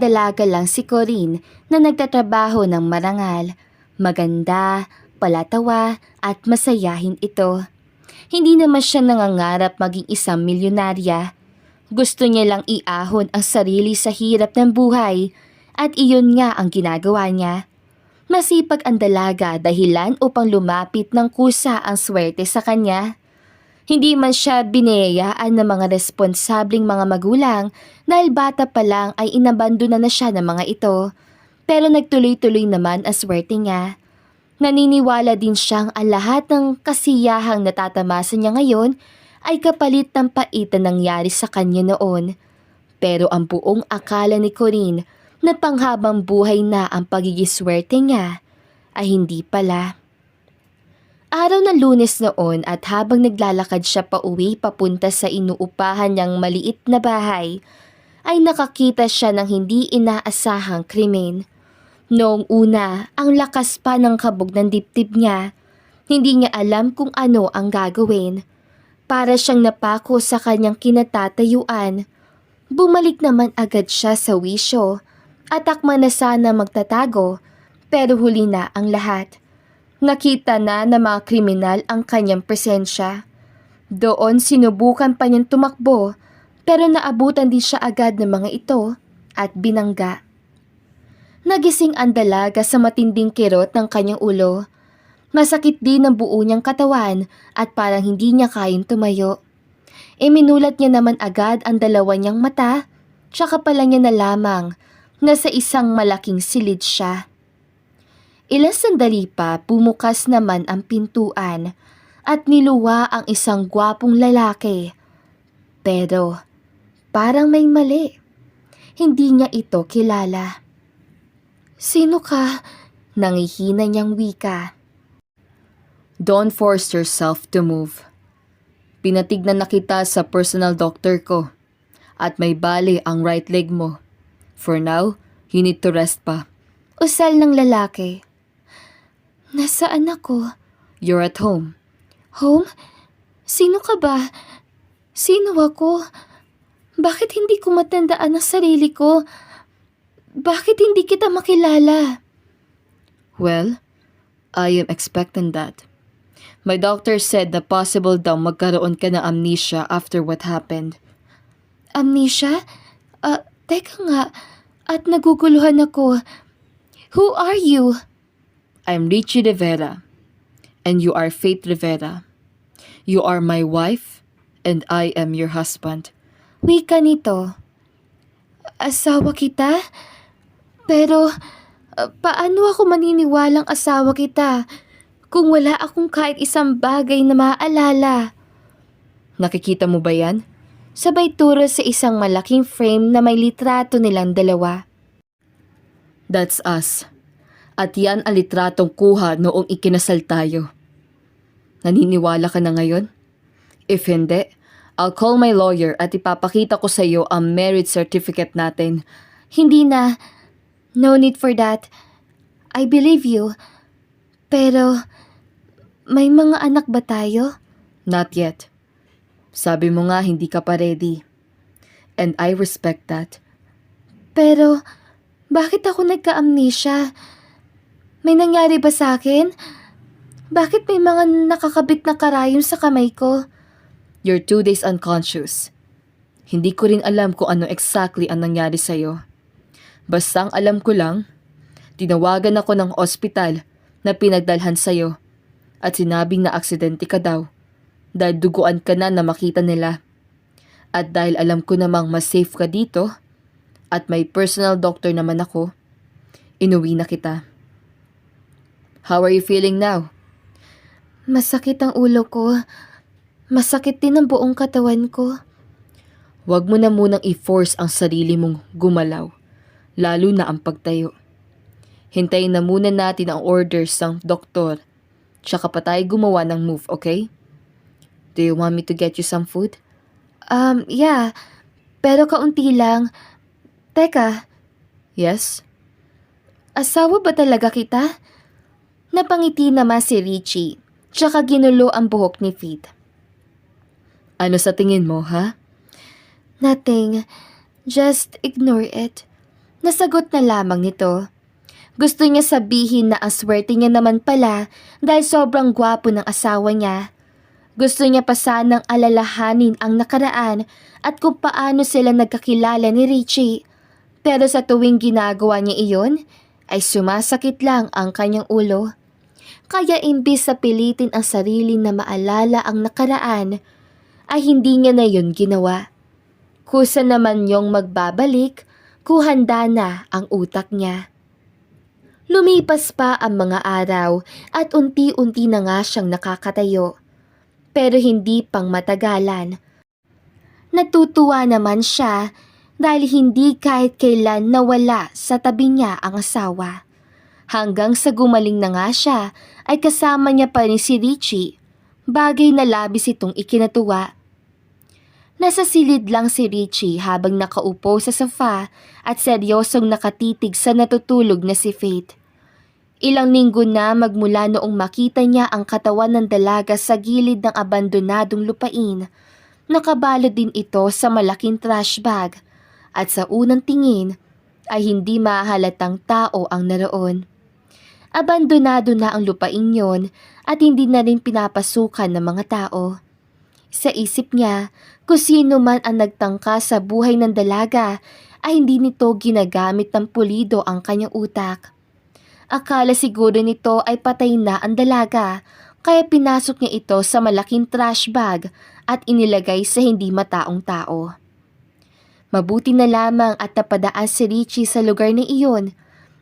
isang dalaga lang si Corinne na nagtatrabaho ng marangal. Maganda, palatawa at masayahin ito. Hindi naman siya nangangarap maging isang milyonarya. Gusto niya lang iahon ang sarili sa hirap ng buhay at iyon nga ang ginagawa niya. Masipag ang dalaga dahilan upang lumapit ng kusa ang swerte sa kanya. Hindi man siya binayaan ng mga responsabling mga magulang dahil bata pa lang ay inabandona na siya ng mga ito. Pero nagtuloy-tuloy naman ang swerte niya. Naniniwala din siyang ang lahat ng kasiyahang natatamasa niya ngayon ay kapalit ng pait na nangyari sa kanya noon. Pero ang buong akala ni Corinne na panghabang buhay na ang pagigiswerte niya ay hindi pala. Araw ng Lunes noon at habang naglalakad siya pauwi papunta sa inuupahan niyang maliit na bahay, ay nakakita siya ng hindi inaasahang krimen. Noong una, ang lakas pa ng kabog ng dibdib niya. Hindi niya alam kung ano ang gagawin. Para siyang napako sa kanyang kinatatayuan. Bumalik naman agad siya sa wisyo. Atakma na sana magtatago, pero huli na ang lahat. Nakita na ng mga kriminal ang kanyang presensya. Doon sinubukan pa niyang tumakbo, pero naabutan din siya agad ng mga ito at binangga. Nagising ang dalaga sa matinding kirot ng kanyang ulo. Masakit din ang buo niyang katawan at parang hindi niya kayang tumayo. Iminulat niya naman agad ang dalawa niyang mata, tsaka pala niya na lamang na sa isang malaking silid siya. Ilang sandali pa bumukas naman ang pintuan at niluwa ang isang gwapong lalaki. Pero parang may mali. Hindi niya ito kilala. "Sino ka?" Nangihina niyang wika. Don't force yourself to move. Pinatignan na kita sa personal doctor ko at may bali ang right leg mo. For now, you need to rest pa. Usal ng lalaki. "Nasaan ako?" You're at home. "Home? Sino ka ba? Sino ako? Bakit hindi ko matandaan ang sarili ko? Bakit hindi kita makilala?" Well, I am expecting that. My doctor said na possible daw magkaroon ka ng amnesia after what happened. Amnesia? Teka nga. At naguguluhan ako. Who are you? I'm Richie Rivera, and you are Faith Rivera. You are my wife, and I am your husband. Wika nito. Asawa kita? Pero paano ako maniniwalang asawa kita kung wala akong kahit isang bagay na maaalala? Nakikita mo ba yan? Sabay turo sa isang malaking frame na may litrato nilang dalawa. That's us. At yan ang litratong kuha noong ikinasal tayo. Naniniwala ka na ngayon? If hindi, I'll call my lawyer at ipapakita ko sa iyo ang marriage certificate natin. Hindi na. No need for that. I believe you. Pero, may mga anak ba tayo? Not yet. Sabi mo nga hindi ka pa ready. And I respect that. Pero, bakit ako nagka-amnesia? May nangyari ba sa akin? Bakit may mga nakakabit na karayom sa kamay ko? You're 2 days unconscious. Hindi ko rin alam kung ano exactly ang nangyari sa'yo. Basta ang alam ko lang, tinawagan ako ng ospital na pinagdalhan sa'yo at sinabing na aksidente ka daw dahil duguan ka na makita nila. At dahil alam ko namang mas safe ka dito at may personal doctor naman ako, inuwi na kita. How are you feeling now? Masakit ang ulo ko. Masakit din ang buong katawan ko. Huwag mo na munang i-force ang sarili mong gumalaw, lalo na ang pagtayo. Hintayin na muna natin ang orders ng doktor, tsaka pa tayo gumawa ng move, okay? Do you want me to get you some food? Yeah. Pero kaunti lang. Teka, Yes? asawa ba talaga kita? Napangiti naman si Richie, tsaka ginulo ang buhok ni Faith. Ano sa tingin mo, ha? Nothing. Just ignore it. Nasagot na lamang nito. Gusto niya sabihin na ang swerte niya naman pala dahil sobrang gwapo ng asawa niya. Gusto niya pa sanang alalahanin ang nakaraan at kung paano sila nagkakilala ni Richie. Pero sa tuwing ginagawa niya iyon, ay sumasakit lang ang kanyang ulo. Kaya imbis sa pilitin ang sarili na maalala ang nakaraan, ay hindi niya na yun ginawa. Kusa naman niyong magbabalik kung handa na ang utak niya. Lumipas pa ang mga araw at unti-unti na nga siyang nakakatayo. Pero hindi pang matagalan. Natutuwa naman siya dahil hindi kahit kailan nawala sa tabi niya ang asawa. Hanggang sa gumaling na nga siya ay kasama niya pa rin si Richie. Bagay na labis itong ikinatuwa. Nasa silid lang si Richie habang nakaupo sa sofa at seryosong nakatitig sa natutulog na si Faith. Ilang linggo na magmula noong makita niya ang katawan ng dalaga sa gilid ng abandonadong lupain. Nakabalot din ito sa malaking trash bag at sa unang tingin ay hindi mahalatang tao ang naroon. Abandonado na ang lupain yon at hindi na rin pinapasukan ng mga tao. Sa isip niya, kung sino man ang nagtangka sa buhay ng dalaga ay hindi nito ginagamit ng pulido ang kanyang utak. Akala siguro nito ay patay na ang dalaga kaya pinasok niya ito sa malaking trash bag at inilagay sa hindi mataong tao. Mabuti na lamang at napadaan si Richie sa lugar na iyon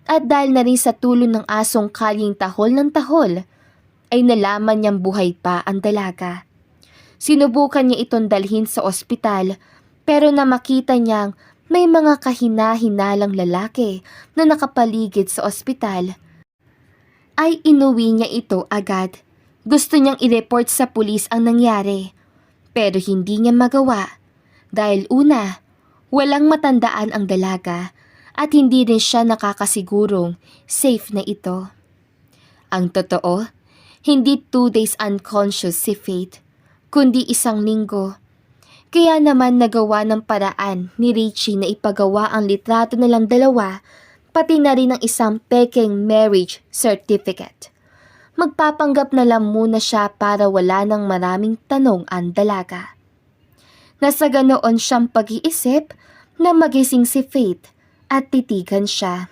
at dahil na rin sa tulong ng asong kalyeng tahol ng tahol ay nalaman niyang buhay pa ang dalaga. Sinubukan niya itong dalhin sa ospital pero na makita niyang may mga kahina-hinalang lalaki na nakapaligid sa ospital, ay inuwi niya ito agad. Gusto niyang i-report sa pulis ang nangyari, pero hindi niya magawa dahil una, walang matandaan ang dalaga at hindi rin siya nakakasigurong safe na ito. Ang totoo, hindi 2 days unconscious si Faith, kundi 1 linggo. Kaya naman nagawa ng paraan ni Richie na ipagawa ang litrato nilang dalawa, pati na rin ang isang peking marriage certificate. Magpapanggap na lang muna siya para wala ng maraming tanong ang dalaga. Nasa ganoon siyang pag-iisip na magising si Faith at titigan siya.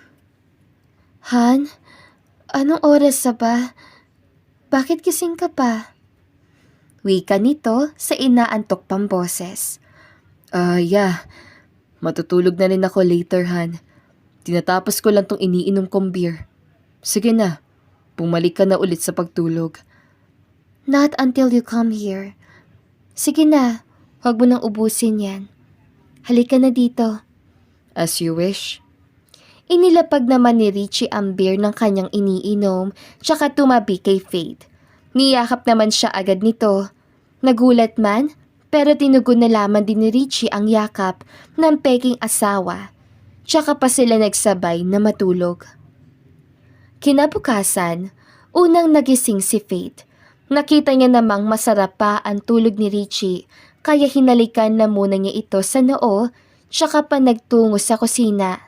Han, anong oras na ba? Bakit gising ka pa? Wika nito sa inaantok pang boses. Yeah. Matutulog na rin ako later, Han. Tinatapos ko lang tong iniinom kong beer. Sige na, bumalik ka na ulit sa pagtulog. Not until you come here. Sige na, huwag mo nang ubusin yan. Halika na dito. As you wish. Inilapag naman ni Richie ang beer ng kanyang iniinom tsaka tumabi kay Faith. Niyakap naman siya agad nito. Nagulat man, pero tinugon na lamang din ni Richie ang yakap ng peking asawa. Tsaka pa sila nagsabay na matulog. Kinabukasan, unang nagising si Faith. Nakita niya namang masarap pa ang tulog ni Richie, kaya hinalikan na muna niya ito sa noo, tsaka pa nagtungo sa kusina.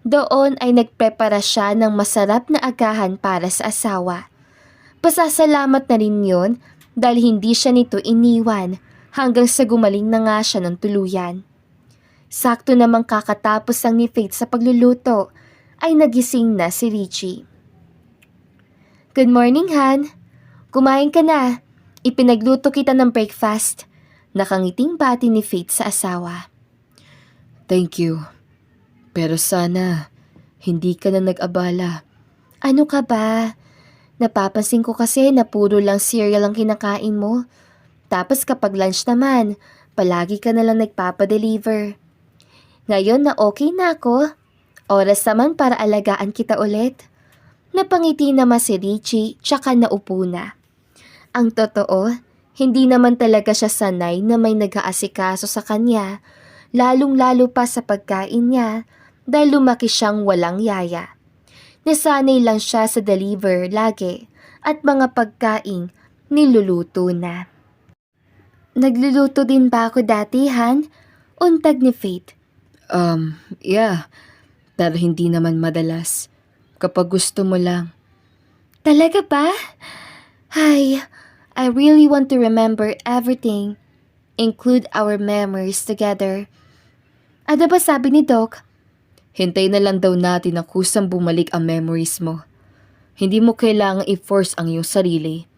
Doon ay nagprepara siya ng masarap na agahan para sa asawa. Pasasalamat na rin yun dahil hindi siya nito iniwan hanggang sa gumaling na nga siya ng tuluyan. Sakto namang kakatapos ang ni Faith sa pagluluto ay nagising na si Richie. Good morning, Han. Kumain ka na. Ipinagluto kita ng breakfast. Nakangiting bati ni Faith sa asawa. Thank you. Pero sana, hindi ka na nag-abala. Ano ka ba? Napapansin ko kasi na puro lang cereal ang kinakain mo. Tapos kapag lunch naman, palagi ka na lang nagpapadeliver. Ngayon na okay na ako, oras naman para alagaan kita ulit. Napangiti naman si Richie tsaka naupo na. Ang totoo, hindi naman talaga siya sanay na may nag-aasikaso sa kanya, lalong-lalo pa sa pagkain niya dahil lumaki siyang walang yaya. Nasanay lang siya sa deliver lagi at mga pagkaing niluluto na. Nagluluto din ba ako dati, Han? Untag ni Faith. Yeah. Pero hindi naman madalas. Kapag gusto mo lang. Talaga ba? Ay, I really want to remember everything. Include our memories together. Ano ba sabi ni Doc? Hintay na lang daw natin na kusang bumalik ang memories mo. Hindi mo kailangang i-force ang iyong sarili.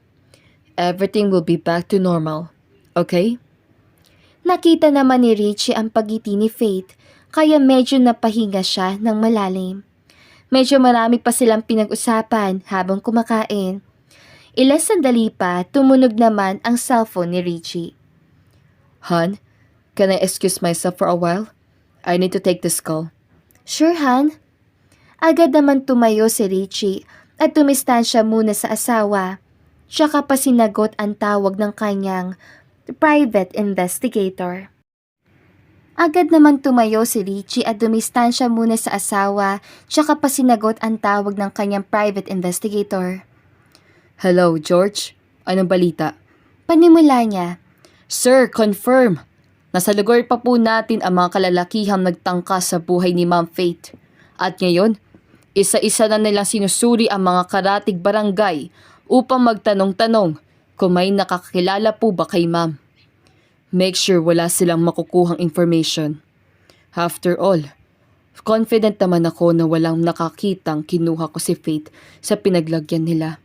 Everything will be back to normal. Okay? Nakita naman ni Richie ang pagiti ni Faith, kaya medyo napahinga siya ng malalim. Medyo marami pa silang pinag-usapan habang kumakain. Ilang sandali pa, tumunog naman ang cellphone ni Richie. Han, can I excuse myself for a while? I need to take this call. Sure, Han. Agad naman tumayo si Richie at tumistansya muna sa asawa. Tsaka pa sinagot ang tawag ng kanyang private investigator. Agad naman tumayo si Richie at dumistansya muna sa asawa, tsaka pa sinagot ang tawag ng kanyang private investigator. Hello, George. Anong balita? Panimula niya. Sir, confirm. Nasa lugar pa po natin ang mga kalalakihang nagtangka sa buhay ni Ma'am Faith. At ngayon, isa-isa na nilang sinusuri ang mga karatig barangay upang magtanong-tanong kung may nakakilala po ba kay Ma'am. Make sure wala silang makukuhang information. After all, confident naman ako na walang nakakitang kinuha ko si Faith sa pinaglagyan nila.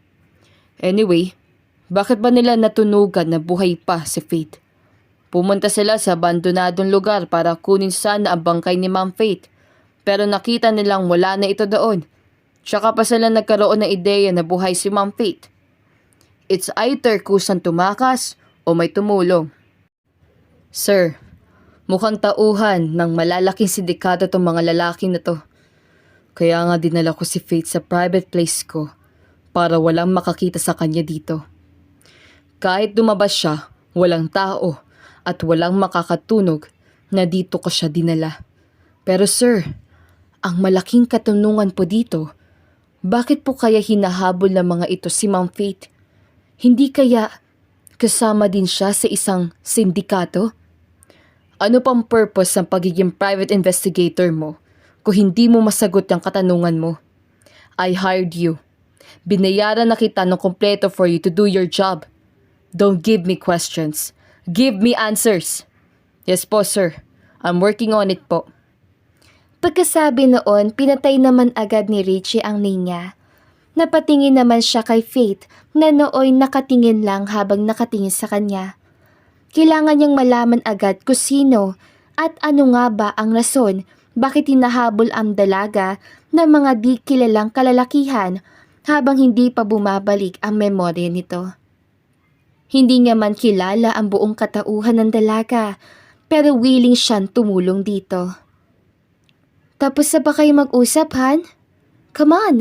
Anyway, bakit ba nila natunugan na buhay pa si Faith? Pumunta sila sa abandonadong lugar para kunin sana ang bangkay ni Ma'am Faith, pero nakita nilang wala na ito doon. Tsaka pa sila nagkaroon ng ideya na buhay si Ma'am Faith. It's either kusang tumakas o may tumulong. Sir, mukhang tauhan ng malalaking sindikato tong mga lalaki na to. Kaya nga dinala ko si Faith sa private place ko para walang makakita sa kanya dito. Kahit lumabas siya, walang tao at walang makakatunog na dito ko siya dinala. Pero sir, ang malaking katanungan po dito, bakit po kaya hinahabol ng mga ito si Ma'am Faith? Hindi kaya kasama din siya sa isang sindikato? Ano pang purpose ng pagiging private investigator mo kung hindi mo masagot ang katanungan mo? I hired you. Binayaran na kita ng kompleto for you to do your job. Don't give me questions. Give me answers. Yes po, sir. I'm working on it po. Pagkasabi noon, pinatay naman agad ni Richie ang linya. Napatingin naman siya kay Faith na nooy nakatingin lang habang nakatingin sa kanya. Kailangan niyang malaman agad kung sino at ano nga ba ang rason bakit hinahabol ang dalaga ng mga di kilalang kalalakihan habang hindi pa bumabalik ang memorya nito. Hindi niya man kilala ang buong katauhan ng dalaga, pero willing siyang tumulong dito. Tapos na ba kayo mag-usap, Han? Come on!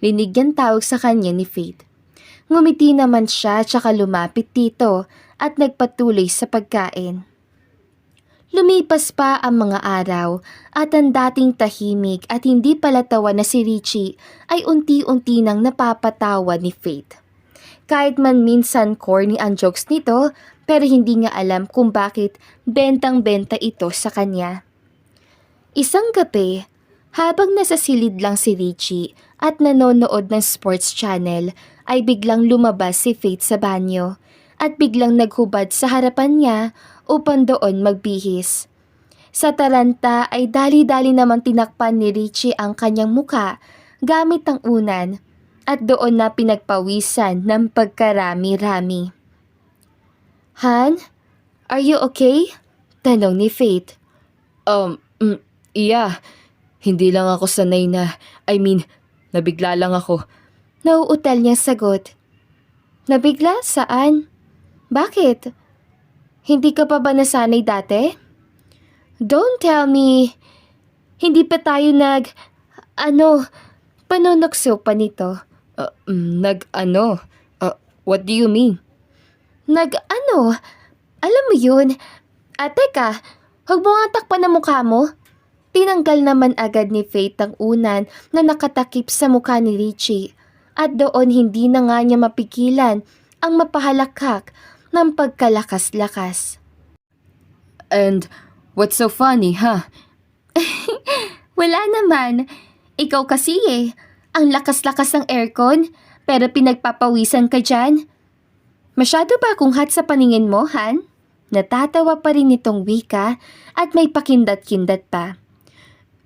Rinig niyang tawag sa kanya ni Faith. Ngumiti naman siya tsaka lumapit dito at nagpatuloy sa pagkain. Lumipas pa ang mga araw at ang dating tahimik at hindi palatawa na si Richie ay unti-unti nang napapatawa ni Faith. Kahit man minsan corny ang jokes nito, pero hindi niya alam kung bakit bentang-benta ito sa kanya. Isang gabi, habang nasa silid lang si Richie at nanonood ng sports channel, ay biglang lumabas si Faith sa banyo at biglang naghubad sa harapan niya upang doon magbihis. Sa taranta ay dali-dali namang tinakpan ni Richie ang kanyang muka gamit ang unan at doon na pinagpawisan ng pagkarami-rami. Han, are you okay? Tanong ni Faith. Yeah. Hindi lang ako sanay na, nabigla lang ako. Nauutal niyang sagot. Nabigla? Saan? Bakit? Hindi ka pa ba nasanay dati? Don't tell me. Hindi pa tayo panonokso pa nito. What do you mean? Alam mo yun. Teka, huwag mo nga takpan ang mukha mo. Tinanggal naman agad ni Faith ang unan na nakatakip sa mukha ni Richie at doon hindi na nga niya mapigilan ang mapahalakak ng pagkalakas-lakas. And what's so funny, huh? Wala naman. Ikaw kasi eh. Ang lakas-lakas ng aircon, pero pinagpapawisan ka dyan. Masyado ba akong hot sa paningin mo, Han? Natatawa pa rin nitong wika at may pakindat-kindat pa.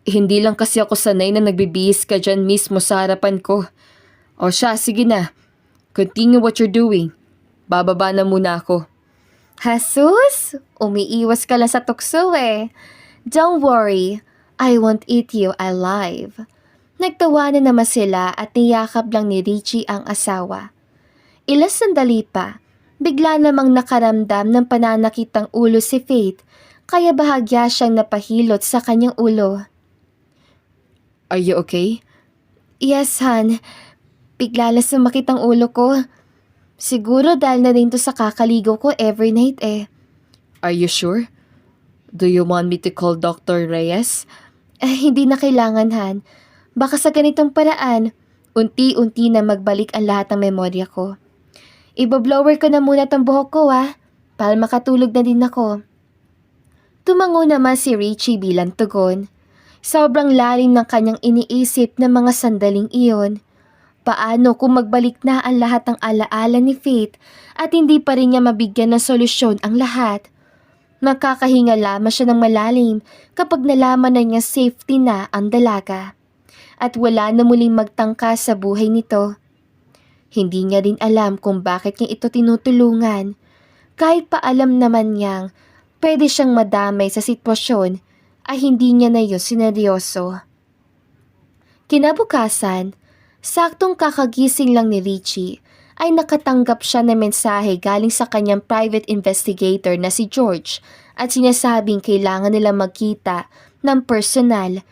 Hindi lang kasi ako sanay na nagbibihis ka dyan mismo sa harapan ko. O siya, sige na. Continue what you're doing. Bababa na muna ako. Jesus, umiiwas ka lang sa tukso eh. Don't worry, I won't eat you alive. Nagtawanan naman sila at niyakap lang ni Richie ang asawa. Ilang sandali pa, bigla namang nakaramdam ng pananakitang ulo si Faith, kaya bahagya siyang napahilot sa kanyang ulo. Are you okay? Yes, Han. Bigla lang sumakit ang ulo ko. Siguro dahil na rin to sa kakaligo ko every night eh. Are you sure? Do you want me to call Dr. Reyes? Hindi na kailangan, Han. Baka sa ganitong paraan, unti-unti na magbalik ang lahat ng memorya ko. Iboblower ko na muna tong buhok ko para makatulog na din ako. Tumango naman si Richie bilang tugon. Sobrang lalim ng kanyang iniisip ng mga sandaling iyon. Paano kung magbalik na ang lahat ng alaala ni Faith at hindi pa rin niya mabigyan ng solusyon ang lahat? Makakahinga lamang siya ng malalim kapag nalaman na niya safety na ang dalaga. At wala na muling magtangka sa buhay nito. Hindi niya rin alam kung bakit niya ito tinutulungan. Kahit pa alam naman niyang pwede siyang madamay sa sitwasyon, ay hindi niya na yun sineryoso. Kinabukasan, saktong kakagising lang ni Richie, ay nakatanggap siya ng mensahe galing sa kanyang private investigator na si George at sinasabing kailangan nila magkita ng personal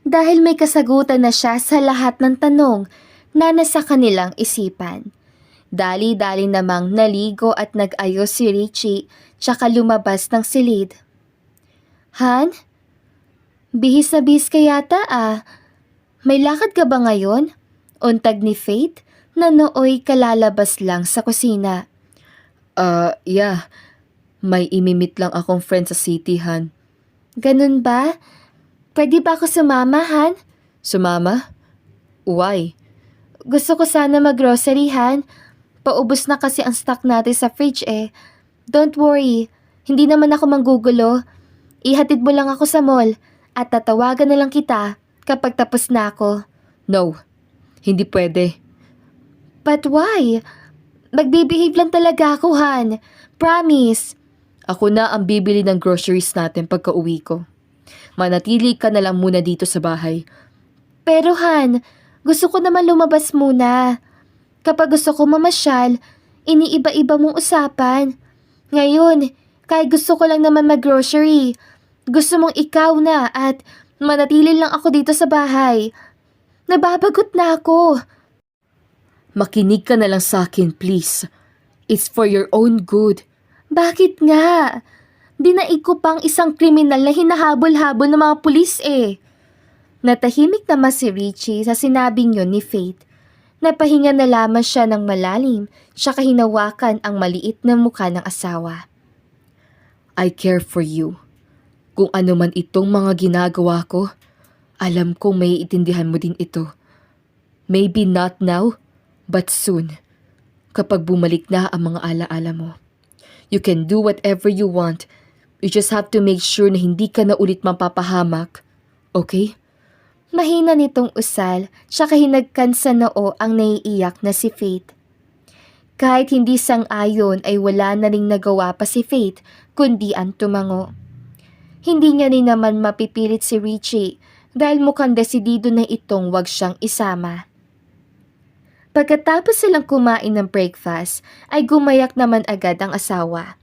dahil may kasagutan na siya sa lahat ng tanong na nasa kanilang isipan. Dali-dali namang naligo at nag-ayos si Richie tsaka lumabas ng silid. Han? Bihis na bihis ka yata May lakad ka ba ngayon? Untag ni Faith na nooy kalalabas lang sa kusina. Yeah. May imimit lang akong friend sa city, Han. Ganun ba? Pwede ba ako sumama, Han? Sumama? Why? Gusto ko sana mag-grocery, Han. Paubos na kasi ang stock natin sa fridge eh. Don't worry, hindi naman ako manggugulo. Ihatid mo lang ako sa mall at tatawagan na lang kita kapag tapos na ako. No, hindi pwede. But why? Magbibehave lang talaga ako, Han. Promise. Ako na ang bibili ng groceries natin pagka uwi ko. Manatili ka na lang muna dito sa bahay. Pero Han, gusto ko naman lumabas muna. Kapag gusto ko mamasyal, iniiba-iba mong usapan. Ngayon, kahit gusto ko lang naman mag-grocery, gusto mong ikaw na at manatili lang ako dito sa bahay. Nababagot na ako. Makinig ka na lang sa akin, please. It's for your own good. Bakit nga? Dinaig ko pang isang kriminal na hinahabol-habol ng mga pulis eh. Natahimik naman si Richie sa sinabing yun ni Faith. Napahinga na lamang siya ng malalim, tsaka hinawakan ang maliit na mukha ng asawa. I care for you. Kung ano man itong mga ginagawa ko, alam kong may itindihan mo din ito. Maybe not now, but soon. Kapag bumalik na ang mga alaala mo. You can do whatever you want. You just have to make sure na hindi ka na ulit mapapahamak. Okay? Mahina nitong usal, tsaka hinagkan sa noo ang naiiyak na si Faith. Kahit hindi sang-ayon ay wala na ring nagawa pa si Faith, kundi ang tumango. Hindi niya rin naman mapipilit si Richie dahil mukhang desidido na itong wag siyang isama. Pagkatapos silang kumain ng breakfast ay gumayak naman agad ang asawa.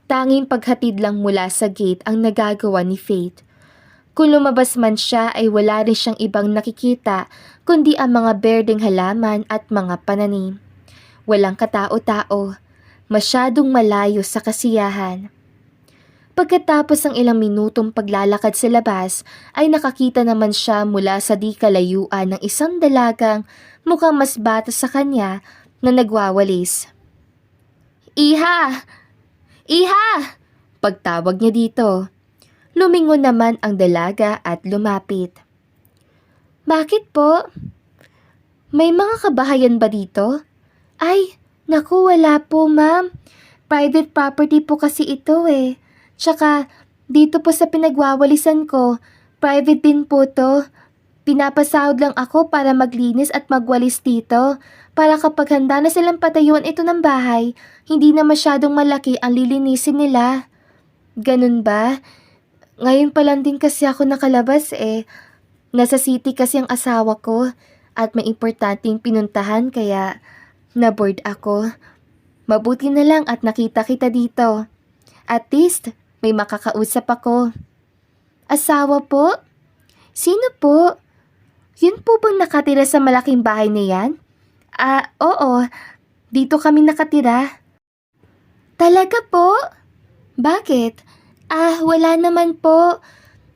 Tanging paghatid lang mula sa gate ang nagagawa ni Faith. Kung lumabas man siya ay wala rin siyang ibang nakikita kundi ang mga berdeng halaman at mga pananim. Walang katao-tao, masyadong malayo sa kasiyahan. Pagkatapos ng ilang minutong paglalakad sa labas ay nakakita naman siya mula sa di kalayuan ng isang dalagang mukhang mas bata sa kanya na nagwawalis. Iha! Iha! Pagtawag niya dito. Lumingon naman ang dalaga at lumapit. Bakit po? May mga kabahayan ba dito? Ay, naku, wala po ma'am. Private property po kasi ito eh. Tsaka, dito po sa pinagwawalisan ko, private din po to. Pinapasahod lang ako para maglinis at magwalis dito. Para kapag handa na silang patayuan ito ng bahay, hindi na masyadong malaki ang lilinisin nila. Ganun ba? Ngayon pa lang din kasi ako nakalabas eh. Nasa city kasi ang asawa ko at may importanteng pinuntahan kaya na-bored ako. Mabuti na lang at nakita kita dito. At least, may makakausap ako. Asawa po? Sino po? Yun po bang nakatira sa malaking bahay na yan? Oo. Dito kami nakatira. Talaga po? Bakit? Wala naman po.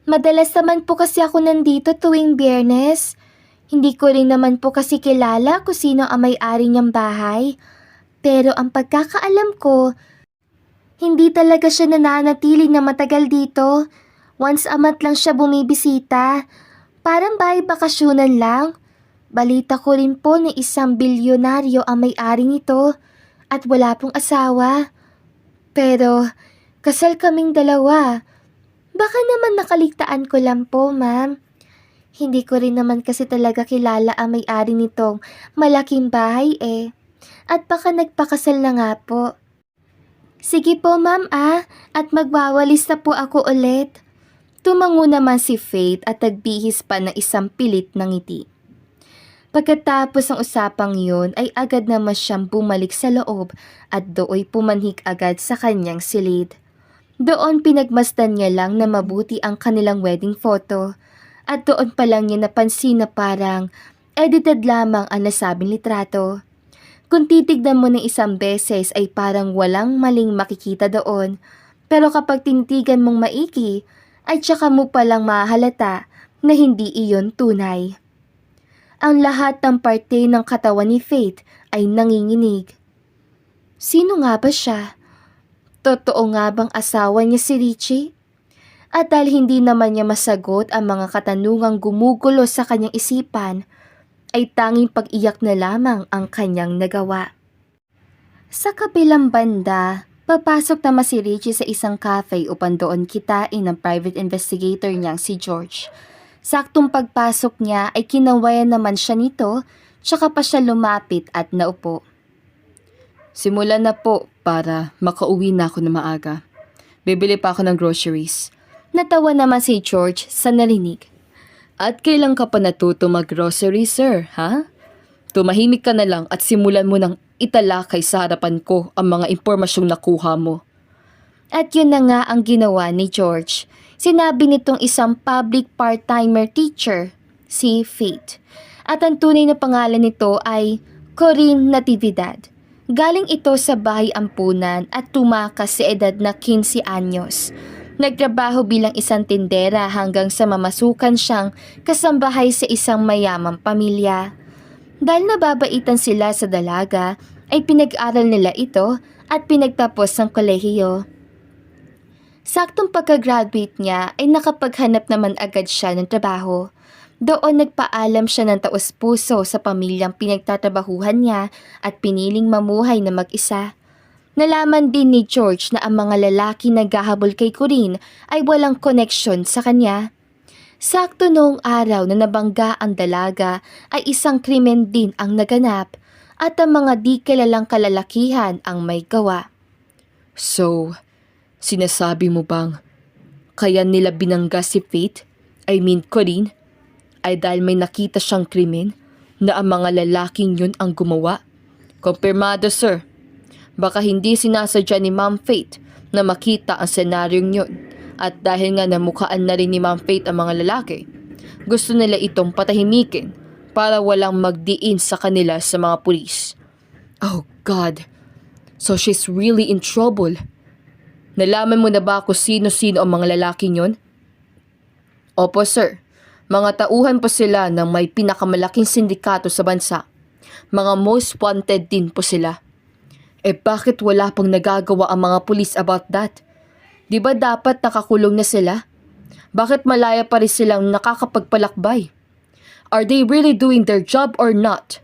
Madalas naman po kasi ako nandito tuwing Biyernes. Hindi ko rin naman po kasi kilala kung sino ang may-ari niyang bahay. Pero ang pagkakaalam ko, hindi talaga siya nananatili na matagal dito. Once a month lang siya bumibisita. Parang bahay bakasyonan lang. Balita ko rin po na isang bilyonaryo ang may-ari nito at wala pong asawa. Pero kasal kaming dalawa. Baka naman nakaligtaan ko lang po, ma'am. Hindi ko rin naman kasi talaga kilala ang may-ari nitong malaking bahay eh. At baka nagpakasal na nga po. Sige po ma'am at magwawalis na po ako ulit. Tumango naman si Faith at nagbihis pa ng isang pilit ng ngiti. Pagkatapos ng usapang yun ay agad naman siyang bumalik sa loob at dooy pumanhik agad sa kanyang silid. Doon pinagmasdan niya lang na mabuti ang kanilang wedding photo at doon pa lang niya napansin na parang edited lamang ang nasabing litrato. Kung titignan mo ng isang beses ay parang walang maling makikita doon, pero kapag tinitigan mong maiki ay tsaka mo palang mahalata na hindi iyon tunay. Ang lahat ng parte ng katawan ni Faith ay nanginginig. Sino nga ba siya? Totoo nga bang asawa niya si Richie? At dahil hindi naman niya masagot ang mga katanungang gumugulo sa kanyang isipan, ay tanging pag-iyak na lamang ang kanyang nagawa. Sa kabilang banda, papasok naman si Richie sa isang cafe upang doon kitain ng private investigator niyang si George. Saktong pagpasok niya ay kinawayan naman siya nito, tsaka pa siya lumapit at naupo. Simulan na po para makauwi na ako na maaga. Bibili pa ako ng groceries. Natawa naman si George sa narinig. At kailan ka pa natuto mag-grocery, sir, ha? Tumahimik ka na lang at simulan mo ng italakay sa harapan ko ang mga impormasyong nakuha mo. At yun na nga ang ginawa ni George. Sinabi nitong isang public part-timer teacher, si Faith. At ang tunay na pangalan nito ay Corinne Natividad. Galing ito sa bahay ampunan at tumakas sa edad na 15 anyos. Nagtrabaho bilang isang tindera hanggang sa mamasukan siyang kasambahay sa isang mayamang pamilya. Dahil nababaitan sila sa dalaga, ay pinag-aral nila ito at pinagtapos ng kolehiyo. Saktong pagka-graduate niya ay nakapaghanap naman agad siya ng trabaho. Doon nagpaalam siya ng taos-puso sa pamilyang pinagtatrabahuhan niya at piniling mamuhay na mag-isa. Nalaman din ni George na ang mga lalaki na naghahabol kay Corinne ay walang koneksyon sa kanya. Sakto noong araw na nabangga ang dalaga ay isang krimen din ang naganap at ang mga di kilalang kalalakihan ang may gawa. So, sinasabi mo bang kaya nila binangga si Faith, Corinne, ay dahil may nakita siyang krimen na ang mga lalaking yun ang gumawa? Kumpirmado, sir. Baka hindi sinasadya ni Ma'am Faith na makita ang senaryong yun. At dahil nga namukhaan na rin ni Ma'am Faith ang mga lalaki, gusto nila itong patahimikin para walang magdiin sa kanila sa mga pulis. Oh God! So she's really in trouble. Nalaman mo na ba kung sino-sino ang mga lalaking yun? Opo, sir. Mga tauhan po sila ng may pinakamalaking sindikato sa bansa. Mga most wanted din po sila. Bakit wala pang nagagawa ang mga pulis about that? Di ba dapat nakakulong na sila? Bakit malaya pa rin silang nakakapagpalakbay? Are they really doing their job or not?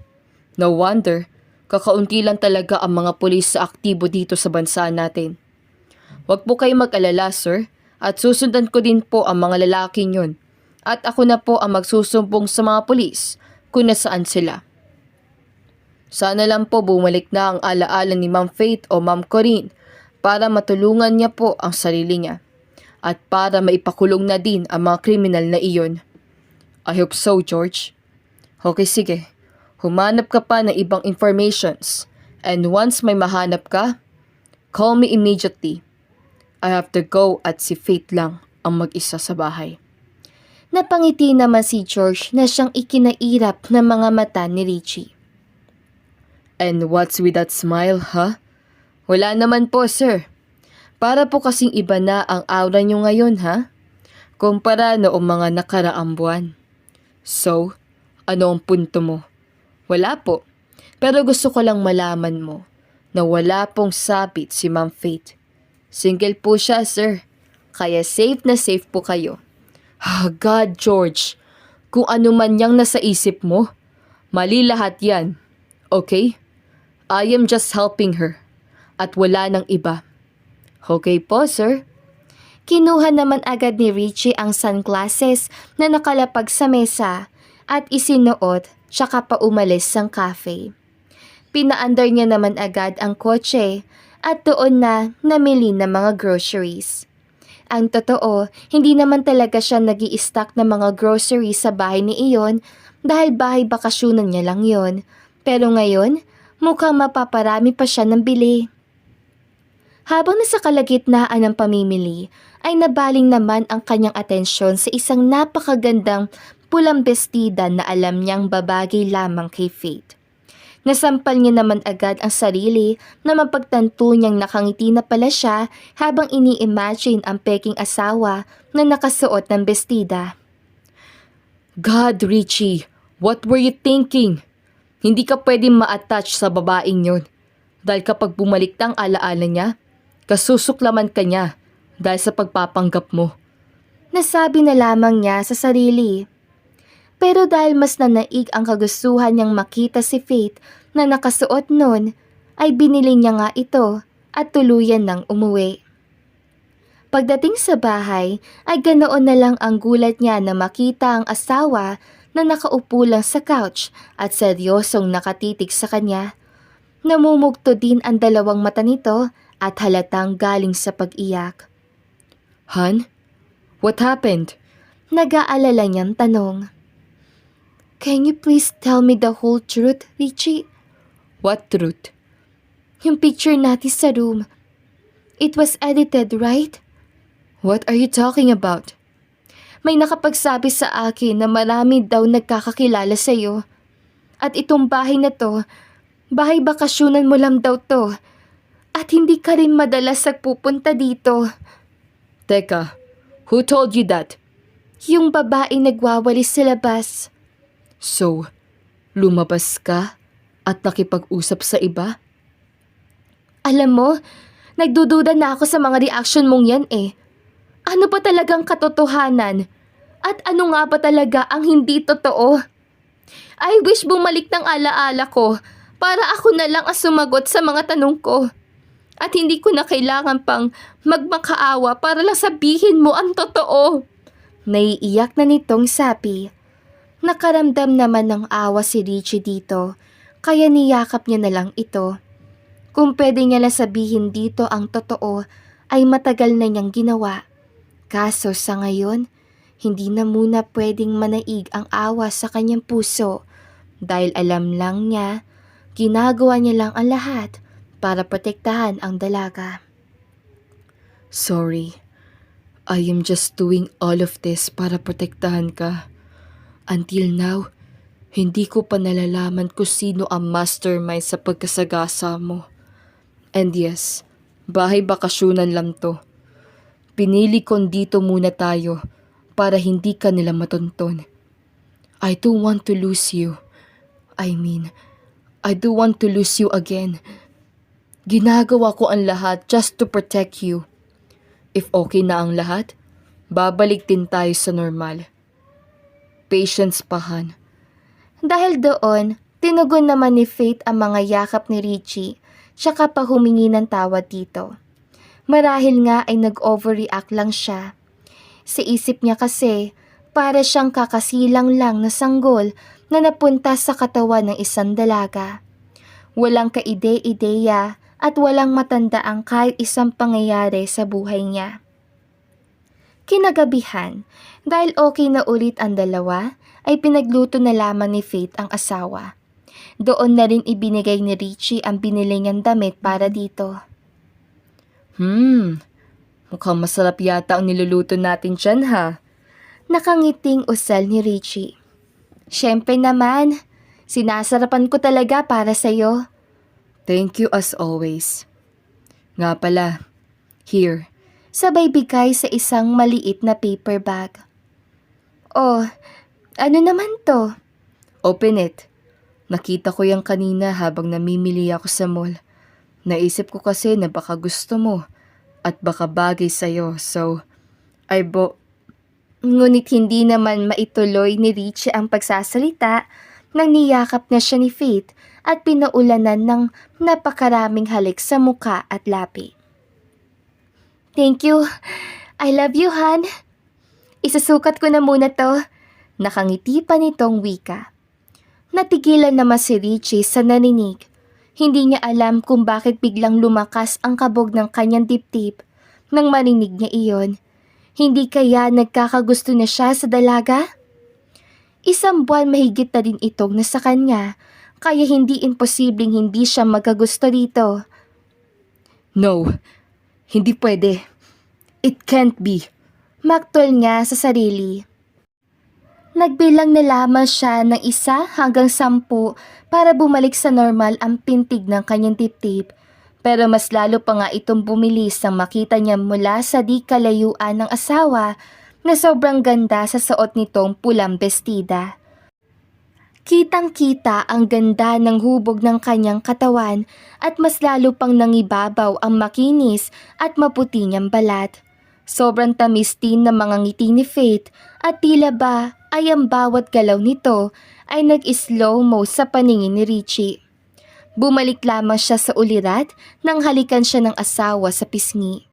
No wonder, kakaunti lang talaga ang mga pulis sa aktibo dito sa bansa natin. Huwag po kayo mag-alala, sir, at susundan ko din po ang mga lalaking yun. At ako na po ang magsusumbong sa mga pulis kung nasaan sila. Sana lang po bumalik na ang alaala ni Ma'am Faith o Ma'am Corinne para matulungan niya po ang sarili niya at para maipakulong na din ang mga kriminal na iyon. I hope so, George. Okay, sige. Humanap ka pa ng ibang informations and once may mahanap ka, call me immediately. I have to go at si Faith lang ang mag-isa sa bahay. Napangiti naman si George na siyang ikinairap ng mga mata ni Richie. And what's with that smile, huh? Wala naman po, sir. Para po kasing iba na ang aura niyo ngayon, ha? Kumpara noong mga nakaraang buwan. So, ano ang punto mo? Wala po. Pero gusto ko lang malaman mo na wala pong sabit si Ma'am Faith. Single po siya, sir. Kaya safe na safe po kayo. God, George. Kung ano man yang nasa isip mo, mali lahat yan. Okay? I am just helping her. At wala nang iba. Okay po, sir. Kinuha naman agad ni Richie ang sunglasses na nakalapag sa mesa at isinuot tsaka pa umalis sang cafe. Pinaandar niya naman agad ang kotse at doon na namili ng mga groceries. Ang totoo, hindi naman talaga siya nag-i-stock ng mga groceries sa bahay ni Iyon dahil bahay bakasyonan niya lang yon. Pero ngayon, mukhang mapaparami pa siya ng bili. Habang nasa kalagitnaan ng pamimili, ay nabaling naman ang kanyang atensyon sa isang napakagandang pulang bestida na alam niyang babagay lamang kay Faith. Nasampal niya naman agad ang sarili na mapagtanto niyang nakangiti na pala siya habang ini-imagine ang peking asawa na nakasuot ng bestida. God, Richie, what were you thinking? Hindi ka pwedeng ma-attach sa babaeng yun. Dahil kapag bumalik ang alaala niya, kasusuklaman ka niya dahil sa pagpapanggap mo. Nasabi na lamang niya sa sarili. Pero dahil mas nanaig ang kagustuhan niyang makita si Faith na nakasuot nun, ay binili niya nga ito at tuluyan ng umuwi. Pagdating sa bahay ay ganoon na lang ang gulat niya na makita ang asawa na nakaupo lang sa couch at seryosong nakatitig sa kanya. Namumugto din ang dalawang mata nito at halatang galing sa pag-iyak. Han, what happened? Nag-aalala niyang tanong. Can you please tell me the whole truth, Richie? What truth? Yung picture natin sa room. It was edited, right? What are you talking about? May nakapagsabi sa akin na marami daw nagkakakilala sa iyo. At itong bahay na to, bahay bakasyonan mo lang daw to. At hindi ka rin madalas nagpupunta dito. Teka, who told you that? Yung babaeng nagwawalis sa labas. So, lumabas ka at nakipag-usap sa iba? Alam mo, nagdududa na ako sa mga reaction mong yan eh. Ano ba talagang katotohanan? At ano nga ba talaga ang hindi totoo? I wish bumalik ng alaala ko para ako na lang ang sumagot sa mga tanong ko. At hindi ko na kailangan pang magmakaawa para lang sabihin mo ang totoo. Naiiyak na nitong sabi. Nakaramdam naman ng awa si Richie dito, kaya niyakap niya na lang ito. Kung pwede niya lang sabihin dito ang totoo, ay matagal na niyang ginawa. Kaso sa ngayon, hindi na muna pwedeng manaig ang awa sa kanyang puso dahil alam lang niya, ginagawa niya lang ang lahat para protektahan ang dalaga. Sorry, I am just doing all of this para protektahan ka. Until now, hindi ko pa nalalaman kung sino ang mastermind sa pagkasagasa mo. And yes, bahay bakasyonan lang to. Pinili kong dito muna tayo para hindi ka nila matonton. I don't want to lose you. I don't want to lose you again. Ginagawa ko ang lahat just to protect you. If okay na ang lahat, Babalik din tayo sa normal. Patience pa, Han. Dahil doon, tinugon naman ni Faith ang mga yakap ni Richie, tsaka pa humingi ng tawad dito. Marahil nga ay nag-overreact lang siya. Sa isip niya kasi, para siyang kakasilang lang na sanggol na napunta sa katawan ng isang dalaga. Walang kaide-ideya at walang matandaang kahit isang pangyayari sa buhay niya. Kinagabihan, dahil okay na ulit ang dalawa, ay pinagluto na lamang ni Faith ang asawa. Doon na rin ibinigay ni Richie ang binili niyang damit para dito. Mukhang masarap yata ang niluluto natin dyan, ha? Nakangiting usal ni Richie. Siyempre naman, sinasarapan ko talaga para sa'yo. Thank you as always. Nga pala, here. Sabay bigay sa isang maliit na paper bag. Oh, ano naman to? Open it. Nakita ko yan kanina habang namimili ako sa mall. Naisip ko kasi na baka gusto mo at baka bagay sa'yo, so Ngunit hindi naman maituloy ni Richie ang pagsasalita nang niyakap na siya ni Faith at pinaulanan ng napakaraming halik sa muka at labi. Thank you. I love you, Han. Isasukat ko na muna to. Nakangiti pa nitong wika. Natigilan naman si Richie sa naninig. Hindi niya alam kung bakit biglang lumakas ang kabog ng kanyang dibdib nang marinig niya iyon. Hindi kaya nagkakagusto na siya sa dalaga? Isang buwan mahigit na din itong nasa kanya, kaya hindi imposibleng hindi siya magagusto dito. no, hindi pwede. It can't be. Maktol niya sa sarili. Nagbilang na lamang siya ng 1 hanggang 10 para bumalik sa normal ang pintig ng kanyang dibdib. Pero mas lalo pa nga itong bumilis nang makita niya mula sa di kalayuan ng asawa na sobrang ganda sa suot nitong pulang bestida. Kitang-kita ang ganda ng hubog ng kanyang katawan at mas lalo pang nangibabaw ang makinis at maputi niyang balat. Sobrang tamis din ng mga ngiti ni Faith at tila ba ay ang bawat galaw nito ay nag-slow-mo sa paningin ni Richie. Bumalik lamang siya sa ulirat nang halikan siya ng asawa sa pisngi.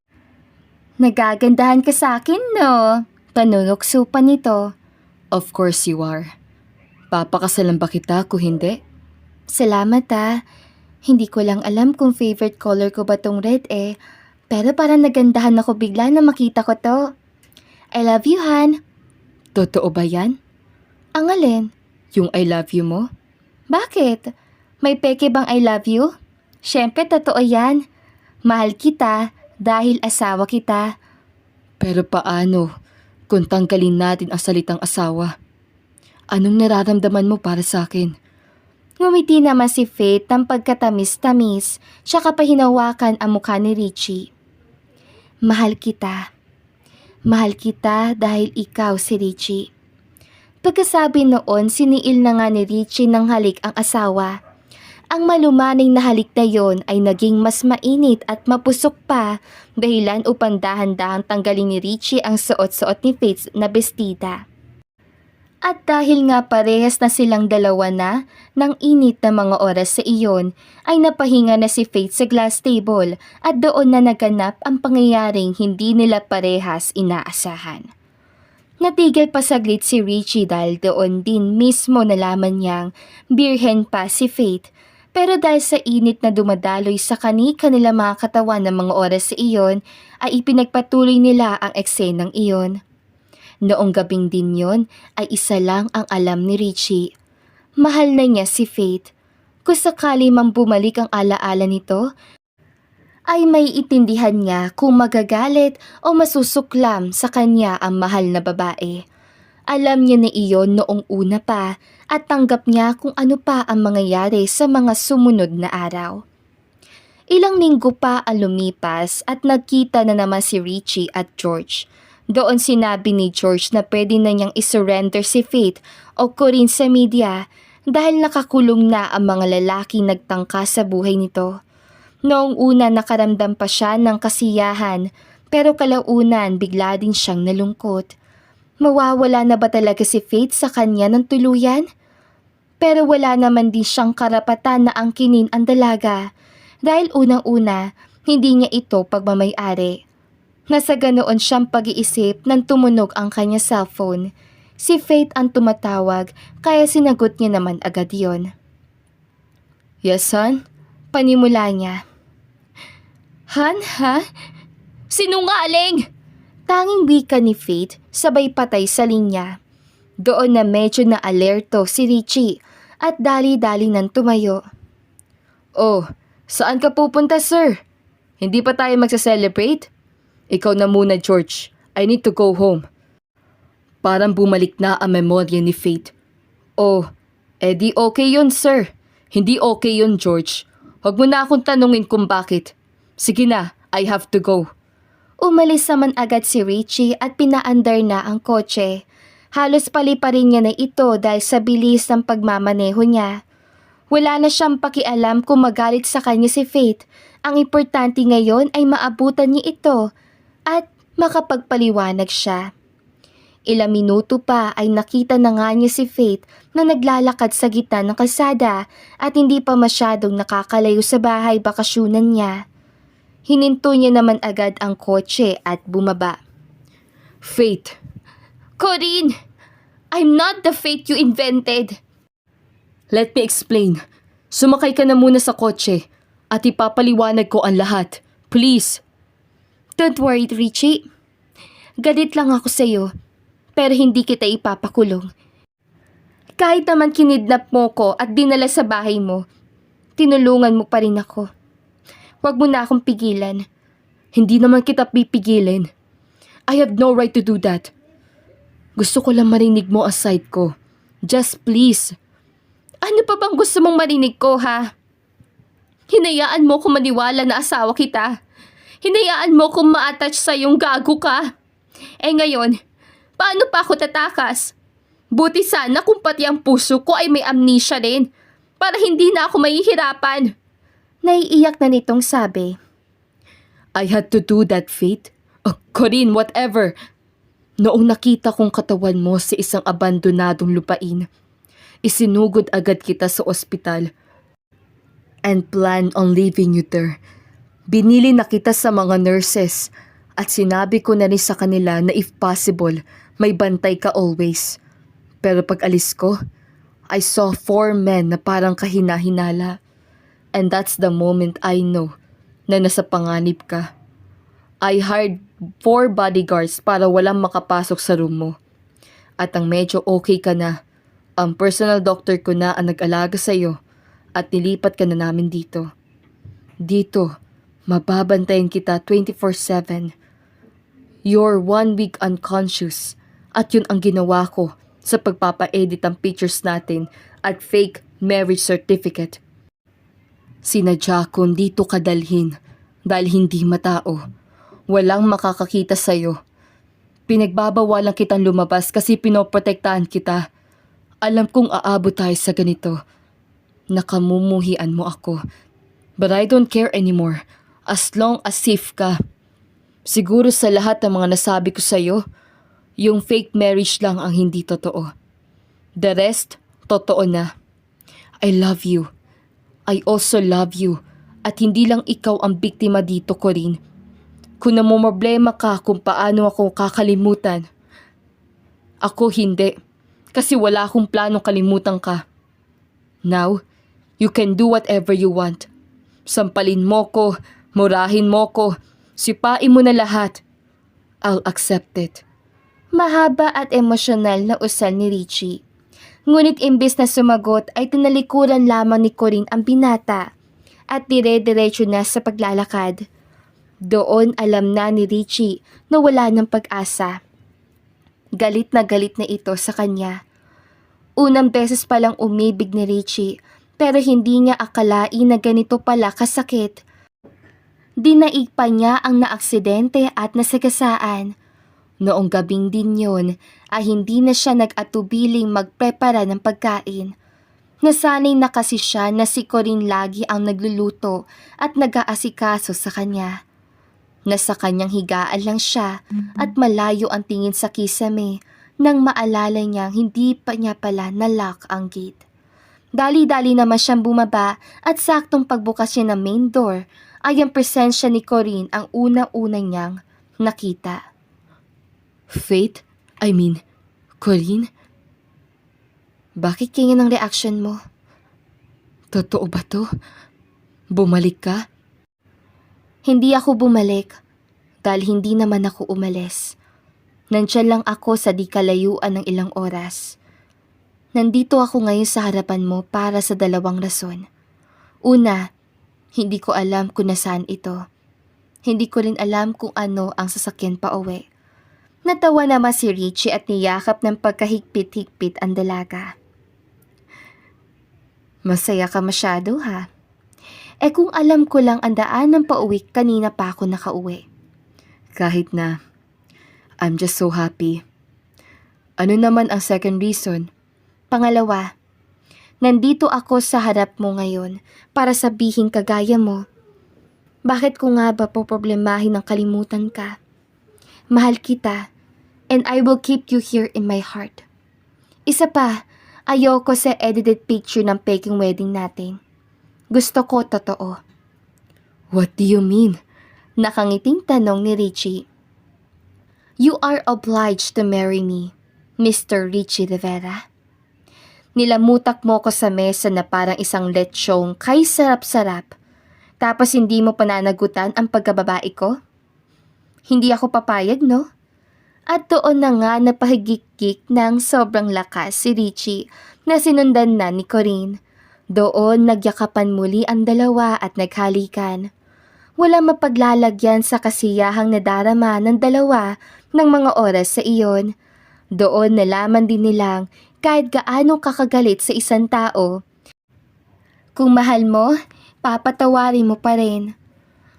Nagagandahan ka sa akin, no? Panunokso pa nito. Of course you are. Papakasalan ba kita kung hindi? Salamat Hindi ko lang alam kung favorite color ko ba tong red pero parang nagandahan ako bigla na makita ko to. I love you, Han. Totoo ba yan? Ang alin? Yung I love you mo? Bakit? May peke bang I love you? Siyempre totoo yan. Mahal kita dahil asawa kita. Pero paano kung tanggalin natin ang salitang asawa? Anong nararamdaman mo para sa akin? Ngumiti naman si Faith ng pagkatamis-tamis, tsaka pa hinawakan ang mukha ni Richie. Mahal kita. Mahal kita dahil ikaw si Richie. Pagkasabi noon, siniil na nga ni Richie ng halik ang asawa. Ang malumaning na halik na yon ay naging mas mainit at mapusok pa dahilan upang dahan-dahang tanggalin ni Richie ang suot-suot ni Faith na bestida. At dahil nga parehas na silang dalawa na ng init na mga oras sa iyon, ay napahinga na si Faith sa glass table at doon na naganap ang pangyayaring hindi nila parehas inaasahan. Natigil pa saglit si Richie dahil doon din mismo nalaman niyang birhen pa si Faith. Pero dahil sa init na dumadaloy sa kanila mga katawan ng mga oras sa iyon, ay ipinagpatuloy nila ang eksenang iyon. Noong gabing din yon ay isa lang ang alam ni Richie. Mahal na niya si Faith. Kung sakali mang bumalik ang alaala nito, ay may itindihan niya kung magagalit o masusuklam sa kanya ang mahal na babae. Alam niya na iyon noong una pa at tanggap niya kung ano pa ang mangyayari sa mga sumunod na araw. Ilang linggo pa ang lumipas at nagkita na naman si Richie at George. Doon sinabi ni George na pwede na niyang isurrender si Faith o kurin sa media dahil nakakulong na ang mga lalaking nagtangka sa buhay nito. Noong una nakaramdam pa siya ng kasiyahan Pero kalaunan bigla din siyang nalungkot. Mawawala na ba talaga si Faith sa kanya ng tuluyan? Pero wala naman din siyang karapatan na angkinin ang dalaga dahil unang-una, hindi niya ito pagmamay-ari. Nasa ganoon siyang pag-iisip nang tumunog ang kanya cellphone. Si Faith ang tumatawag kaya sinagot niya naman agad yon. Yes, son? Panimula niya. Han, ha? Sinungaling! Tanging wika ni Faith sabay patay sa linya. Doon na medyo na alerto si Richie at dali-dali nang tumayo. Oh, saan ka pupunta, sir? Hindi pa tayo magsa-celebrate? Ikaw na muna, George. I need to go home. Parang bumalik na ang memorya ni Faith. Oh, edi okay yun, sir. Hindi okay yun, George. Huwag mo na akong tanungin kung bakit. Sige na, I have to go. Umalis naman agad si Richie at pinaandar na ang kotse. Halos paliparin niya na ito dahil sa bilis ng pagmamaneho niya. Wala na siyang pakialam kung magalit sa kanya si Faith. Ang importante ngayon ay maabutan niya ito at makapagpaliwanag siya. Ilang minuto pa ay nakita na nga niya si Faith na naglalakad sa gitna ng kalsada at hindi pa masyadong nakakalayo sa bahay bakasyunan niya. Hininto niya naman agad ang kotse at bumaba. Faith. Corinne! I'm not the Faith you invented! Let me explain. Sumakay ka na muna sa kotse at ipapaliwanag ko ang lahat. Please. Don't worry, Richie. Galit lang ako sa'yo, pero hindi kita ipapakulong. Kahit naman kinidnap mo ko at dinala sa bahay mo, tinulungan mo pa rin ako. Huwag mo na akong pigilan. Hindi naman kita pipigilin. I have no right to do that. Gusto ko lang marinig mo ang side ko. Just please. Ano pa bang gusto mong marinig ko, ha? Hinayaan mo kung maniwala na asawa kita. Hinayaan mo kung ma-attach sa yung gago ka. Eh ngayon, paano pa ako tatakas? Buti sana kung pati ang puso ko ay may amnesia rin para hindi na ako mahihirapan. Naiiyak na nitong sabi. I had to do that, Faith. Oh, Corinne, whatever. Noong nakita kong katawan mo sa isang abandonadong lupain, isinugod agad kita sa ospital and planned on leaving you there. Binili na kita sa mga nurses at sinabi ko na rin sa kanila na if possible, may bantay ka always. Pero pag alis ko, I saw 4 men na parang kahina-hinala. And that's the moment I know na nasa panganib ka. I hired 4 bodyguards para walang makapasok sa room mo. At ang medyo okay ka na, ang personal doctor ko na ang nag-alaga sa'yo at nilipat ka na namin dito. Dito, mababantayan kita 24/7. You're 1 week unconscious at yun ang ginawa ko sa pagpapa-edit ng pictures natin at fake marriage certificate. Sinadya kong dito ka dalhin dahil hindi matao. Walang makakakita sa'yo. Pinagbabawalan kitang lumabas kasi pinoprotektahan kita. Alam kong aabot tayo sa ganito. Nakamumuhian mo ako. But I don't care anymore as long as safe ka. Siguro sa lahat ng mga nasabi ko sa'yo, yung fake marriage lang ang hindi totoo. The rest, totoo na. I love you. I also love you at hindi lang ikaw ang biktima dito, Corinne. Kung namumroblema ka kung paano ako kakalimutan, ako hindi kasi wala akong planong kalimutan ka. Now, you can do whatever you want. Sampalin mo ko, murahin mo ko, sipain mo na lahat. I'll accept it. Mahaba at emosyonal na usal ni Richie. Ngunit imbes na sumagot ay tinalikuran lamang ni Corinne ang binata at dire-diretso na sa paglalakad. Doon alam na ni Richie na wala ng pag-asa. Galit na ito sa kanya. Unang beses palang umibig ni Richie pero hindi niya akalain na ganito pala kasakit. Dinaig pa niya ang naaksidente at nasagasaan. Noong gabing din yun ay hindi na siya nag-atubiling magprepara ng pagkain. Nasanay na kasi siya na si Corinne lagi ang nagluluto at nag-aasikaso sa kanya. Nasa kanyang higaan lang siya at malayo ang tingin sa kisame nang maalala niyang hindi pa niya pala na-lock ang gate. Dali-dali naman siyang bumaba at saktong pagbukas niya ng main door ay ang presensya ni Corinne ang una-una niyang nakita. Faith? Corinne? Bakit ganyan ang reaction mo? Totoo ba to? Bumalik ka? Hindi ako bumalik dahil hindi naman ako umalis. Nandiyan lang ako sa di kalayuan ng ilang oras. Nandito ako ngayon sa harapan mo para sa dalawang rason. Una, hindi ko alam kung nasaan ito. Hindi ko rin alam kung ano ang sasakyan pa uwi. Natawa naman si Richie at niyakap ng pagkahigpit-higpit ang dalaga. Masaya ka masyado ha? Kung alam ko lang ang daan ng pauwi, kanina pa ako nakauwi. Kahit na, I'm just so happy. Ano naman ang second reason? Pangalawa, nandito ako sa harap mo ngayon para sabihin kagaya mo. Bakit ko nga ba poproblemahin ng kalimutan ka? Mahal kita, and I will keep you here in my heart. Isa pa, ayoko sa edited picture ng peking wedding natin. Gusto ko totoo. What do you mean? Nakangiting tanong ni Richie. You are obliged to marry me, Mr. Richie Rivera. Nilamutak mo ko sa mesa na parang isang lechong kay sarap-sarap. Tapos hindi mo pananagutan ang pagkababae ko? Hindi ako papayag, no? At doon na nga napahigik-gik ng sobrang lakas si Richie na sinundan na ni Corinne. Doon nagyakapan muli ang dalawa at naghalikan. Walang mapaglalagyan sa kasiyahang nadarama ng dalawa ng mga oras sa iyon. Doon nalaman din nilang kahit gaano kakagalit sa isang tao, kung mahal mo, papatawarin mo pa rin.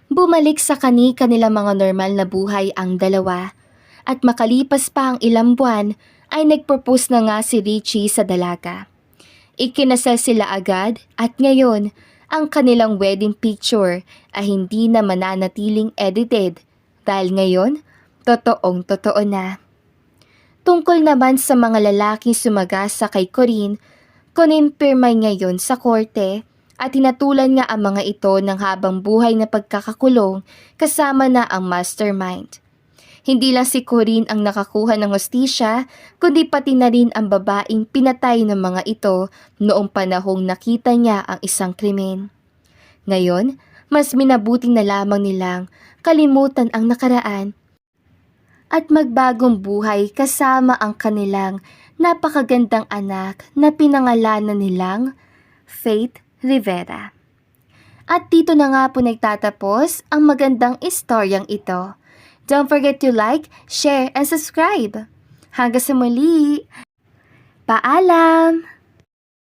Bumalik sa kanilang mga normal na buhay ang dalawa at makalipas pa ang ilang buwan ay nagpropose na nga si Richie sa dalaga. Ikinasal sila agad at ngayon ang kanilang wedding picture ay hindi na mananatiling edited dahil ngayon totoong totoo na. Tungkol naman sa mga lalaking sumagasa kay Corinne, konimpirma ngayon sa korte at tinatulan nga ang mga ito ng habang buhay na pagkakakulong kasama na ang mastermind. Hindi lang si Corinne ang nakakuha ng hustisya, kundi pati na rin ang babaeng pinatay ng mga ito noong panahong nakita niya ang isang krimen. Ngayon, mas minabuting na lamang nilang kalimutan ang nakaraan at magbagong buhay kasama ang kanilang napakagandang anak na pinangalanan nilang Faith Rivera. At dito na nga po nagtatapos ang magandang istoryang ito. Don't forget to like, share, and subscribe. Hanggang sa muli. Paalam!